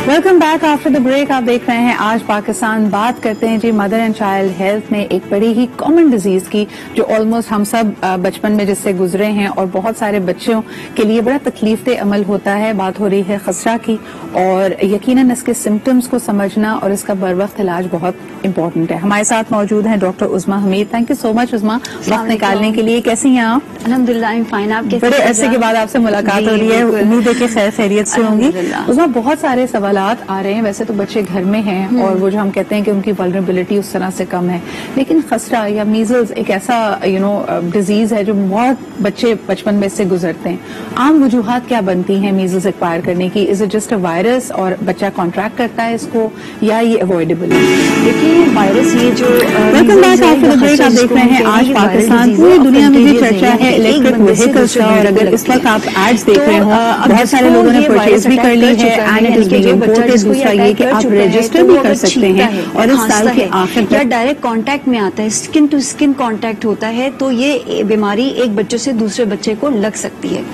Welcome back after the break. आप देख रहे हैं आज पाकिस्तान। बात करते हैं जी मदर एंड चाइल्ड हेल्थ में एक बड़ी ही कॉमन डिजीज की जो ऑलमोस्ट हम सब बचपन में जिससे गुजरे हैं और बहुत सारे बच्चों के लिए बड़ा तकलीफदेह अमल होता है। बात हो रही है खसरा की और यकीनन इसके सिम्टम्स को समझना और इसका बर वक्त इलाज बहुत इंपॉर्टेंट है। हमारे साथ मौजूद हैं doctor Uzma Hamid. Thank you so much Uzma वक्त निकालने के लिए। कैसी हैं आप? अल्हम्दुलिल्लाह फाइन। आप कैसे? बड़े अरसे के बाद आपसे मुलाकात हो रही है, उम्मीद है कि खैर खैरियत से होंगी। उज़मा बहुत सारे सवालात आ रहे हैं। वैसे तो बच्चे घर में हैं और वो जो हम कहते हैं कि उनकी वल्नरेबिलिटी उस तरह से कम है, लेकिन खसरा या मीजल्स एक ऐसा डिजीज है जो बहुत बच्चे बचपन में इससे गुजरते हैं। आम वजूहात क्या बनती हैं मीजल्स एक्वायर करने की? Is it just a virus और बच्चा कॉन्ट्रैक्ट करता है इसको या ये अवॉइडेबल है? देखिए वायरस ये जो welcome back after the break. आप देख रहे हैं आज पाकिस्तान। पूरी दुनिया में भी चर्चा है इलेक्ट्रिक व्हीकल्स का और अगर इस वक्त आप एड्स देख रहे हो बहुत सारे लोगों ने परचेज भी कर ली है and it is being imported. दूसरा ये कि आप रजिस्टर भी कर सकते हैं और इस साल के आखिर या डायरेक्ट कांटेक्ट में आता है, स्किन टू स्किन कांटेक्ट होता है, तो ये बीमारी एक बच्चे से दूसरे बच्चे को लग सकती है।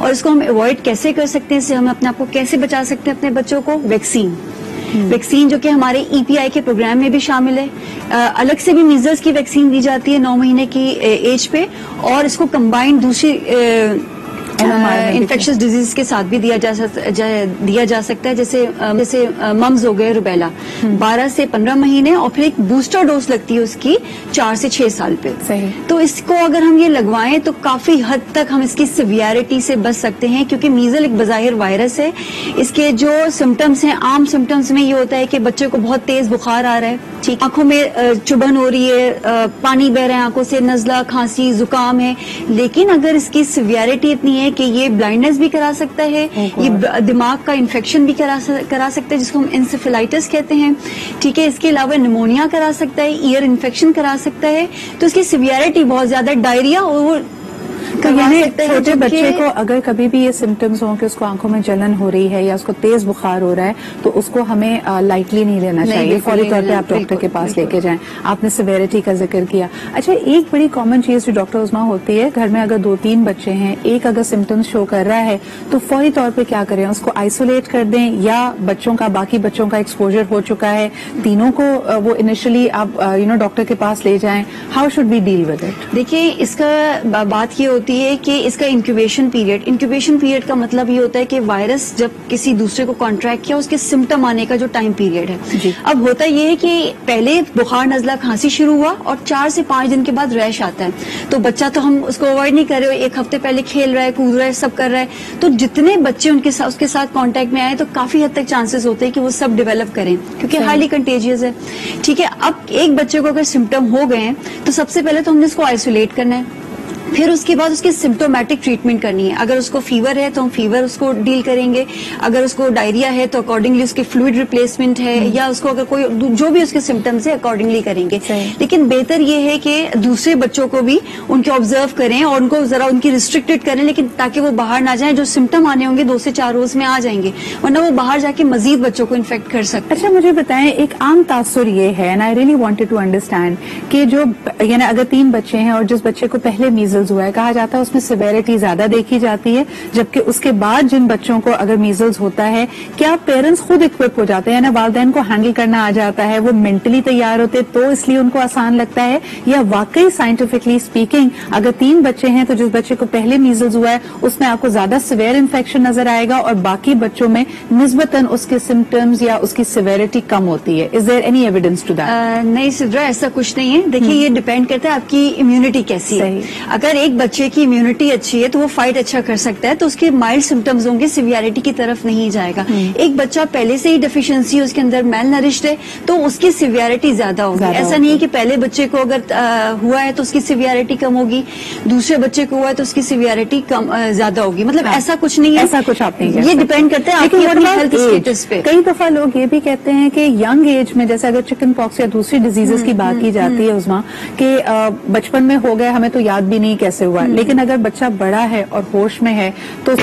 और इसको हम अवॉइड कैसे कर सकते हैं, इससे हम अपने आप को कैसे बचा सकते हैं अपने बच्चों को? वैक्सीन जो कि हमारे EPI के प्रोग्राम में भी शामिल है। अलग से भी मीजल्स की वैक्सीन दी जाती है 9 महीने की एज पे, और इसको कंबाइंड दूसरी इन्फेक्शियस डिजीज के साथ भी दिया जा सकता है, जैसे मम्स हो गए, रुबेला 12 से 15 महीने, और फिर एक बूस्टर डोज लगती है उसकी 4 से 6 साल पे। सही। तो इसको अगर हम ये लगवाएं तो काफी हद तक हम इसकी सिवियरिटी से बच सकते हैं, क्योंकि मीजल एक बज़ाहिर वायरस है। इसके जो सिम्टम्स हैं, आम सिम्टम्स में ये होता है कि बच्चे को बहुत तेज बुखार आ रहा है, ठीक, आंखों में चुभन हो रही है, पानी बह रहा है आंखों से, नजला, खांसी, जुकाम है। लेकिन अगर इसकी सिवियरिटी इतनी है कि ये ब्लाइंडनेस भी करा सकता है, ये दिमाग का इन्फेक्शन भी करा सकता है, जिसको हम इंसेफेलाइटिस कहते हैं, ठीक है। इसके अलावा निमोनिया करा सकता है, ईयर इन्फेक्शन करा सकता है। तो इसकी सिवियरिटी बहुत ज्यादा, डायरिया और तो यानी छोटे बच्चे को अगर कभी भी ये सिम्टम्स हों कि उसको आंखों में जलन हो रही है या उसको तेज बुखार हो रहा है तो उसको हमें लाइटली नहीं लेना चाहिए, फौरी तौर पे आप डॉक्टर के पास लेके जाएं। आपने सिवियरिटी का जिक्र किया। अच्छा, एक बड़ी कॉमन चीज जो डॉक्टर उज़मा होती है, घर में अगर 2-3 बच्चे हैं, एक अगर सिम्टम्स शो कर रहा है तो फौरी तौर पे क्या करें? उसको आइसोलेट कर दें या बाकी बच्चों का एक्सपोजर हो चुका है, तीनों को वो इनिशियली आप डॉक्टर के पास ले जाएं? How should we deal with it? देखिए, इसका बात ये होती है कि इसका इंक्यूबेशन पीरियड का मतलब ये होता है कि वायरस जब किसी दूसरे को कॉन्ट्रैक्ट किया उसके सिम्टम आने का जो टाइम पीरियड है। अब होता ये है कि पहले बुखार, नजला, खांसी शुरू हुआ और 4 से 5 दिन के बाद रैश आता है। तो बच्चा तो हम उसको अवॉइड नहीं कर रहे, एक हफ्ते पहले खेल रहा है, कूद रहा है, सब कर रहा है, तो जितने बच्चे उसके साथ कॉन्टेक्ट में आए तो काफी हद तक चांसेस होते हैं कि वो सब डेवलप करें, क्योंकि हाईली कंटेजियस है, ठीक है। अब एक बच्चे को अगर सिम्टम हो गए हैं तो सबसे पहले तो हमने उसको आइसोलेट करना है, फिर उसके बाद उसकी सिम्टोमेटिक ट्रीटमेंट करनी है। अगर उसको फीवर है तो हम फीवर उसको डील करेंगे, अगर उसको डायरिया है तो अकॉर्डिंगली उसके फ्लूइड रिप्लेसमेंट है, या उसको अगर कोई जो भी उसके सिम्टम्स है अकॉर्डिंगली करेंगे। लेकिन बेहतर ये है कि दूसरे बच्चों को भी उनके ऑब्जर्व करें और उनको जरा उनकी रिस्ट्रिक्टेड करें, लेकिन ताकि वो बाहर ना जाए। जो सिम्टम आने होंगे 2 से 4 रोज में आ जाएंगे, वरना वो बाहर जाके मजीद बच्चों को इन्फेक्ट कर सकते हैं। अच्छा, मुझे बताएं, एक आम तासुर ये है and I really wanted to understand कि जो यानी अगर 3 बच्चे हैं और जिस बच्चे को पहले मीजल्स हुआ है, कहा जाता है उसमें सिवियरिटी ज्यादा देखी जाती है, जबकि उसके बाद जिन बच्चों को अगर मीजल्स होता है, क्या पेरेंट्स खुद इक्विप हो जाते हैं, वालिदैन को हैंडल करना आ जाता है, वो मेंटली तैयार होते तो इसलिए उनको आसान लगता है, या वाकई साइंटिफिकली स्पीकिंग अगर 3 बच्चे हैं तो जिस बच्चे को पहले मीजल्स हुआ है उसमें आपको ज्यादा सिवियर इन्फेक्शन नजर आएगा और बाकी बच्चों में निस्बतन उसके सिम्टम्स या उसकी सिवियरिटी कम होती है? Is there any evidence to that? नहीं सिद्रा, ऐसा कुछ नहीं है। देखिए, ये डिपेंड करता है आपकी इम्यूनिटी कैसी है। अगर एक बच्चे की इम्यूनिटी अच्छी है तो वो फाइट अच्छा कर सकता है, तो उसके माइल्ड सिम्टम्स होंगे, सिवियरिटी की तरफ नहीं जाएगा। एक बच्चा पहले से ही डेफिशिएंसी उसके अंदर मेल नरिश्ड है तो उसकी सिवियरिटी ज्यादा होगी। ऐसा नहीं है कि पहले बच्चे को अगर हुआ है तो उसकी सिवियरिटी कम होगी, दूसरे बच्चे को हुआ है तो उसकी सिवियरिटी कम ज्यादा होगी, मतलब ऐसा कुछ नहीं है। ऐसा कुछ आप नहीं, ये डिपेंड करता है आपकी अपनी हेल्थ स्टेटस पे। कई दफा लोग ये भी कहते हैं कि यंग एज में, जैसे अगर चिकन पॉक्स या दूसरी डिजीजेस की बात की जाती है उज़मा, कि बचपन में हो गए, हमें तो याद भी नहीं कैसे हुआ, लेकिन अगर बच्चा बड़ा है और होश में है तो